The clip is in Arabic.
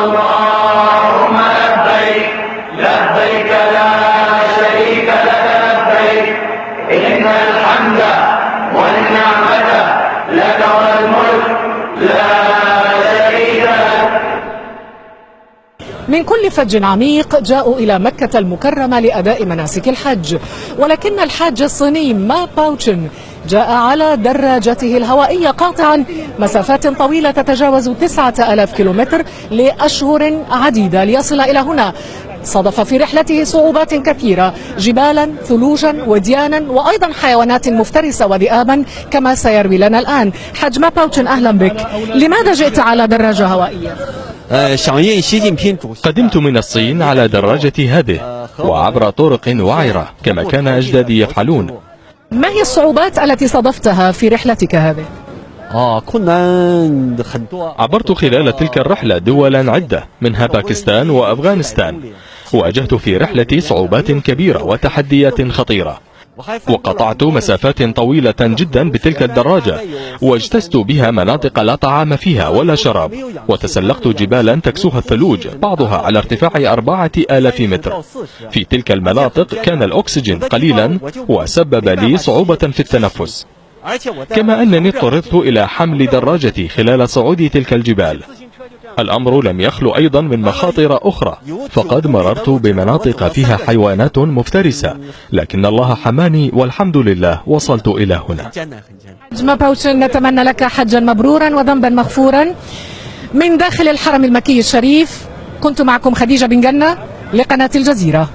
اللهم لبيك لبيك لا شريك لك لبيك إن الحمد والنعمة لك والملك لا شريك لك. من كل فج عميق جاءوا إلى مكة المكرمة لأداء مناسك الحج، ولكن الحاج الصيني ما باوتشن جاء على دراجته الهوائية قاطعا مسافات طويلة تتجاوز 9000 كيلومتر لأشهر عديدة ليصل إلى هنا. صادف في رحلته صعوبات كثيرة، جبالا، ثلوجا، وديانا، وأيضا حيوانات مفترسة وذئابا كما سيروي لنا الآن. حاج ما باوتشن أهلا بك، لماذا جئت على دراجة هوائية؟ قدمت من الصين على دراجتي هذه وعبر طرق وعرة كما كان أجدادي يفعلون. ما هي الصعوبات التي صادفتها في رحلتك هذه؟ عبرت خلال تلك الرحلة دولا عدة منها باكستان وأفغانستان. واجهت في رحلتي صعوبات كبيرة وتحديات خطيرة، وقطعت مسافات طويلة جدا بتلك الدراجة، واجتزت بها مناطق لا طعام فيها ولا شراب، وتسلقت جبالا تكسوها الثلوج بعضها على ارتفاع 4000 متر. في تلك المناطق كان الأكسجين قليلا وسبب لي صعوبة في التنفس، كما أنني اضطررت إلى حمل دراجتي خلال صعود تلك الجبال. الأمر لم يخلو أيضا من مخاطر أخرى، فقد مررت بمناطق فيها حيوانات مفترسة، لكن الله حماني والحمد لله وصلت إلى هنا. حاج ما باوتشن، نتمنى لك حجا مبرورا وذنبا مغفورا. من داخل الحرم المكي الشريف كنت معكم خديجة بن جنة لقناة الجزيرة.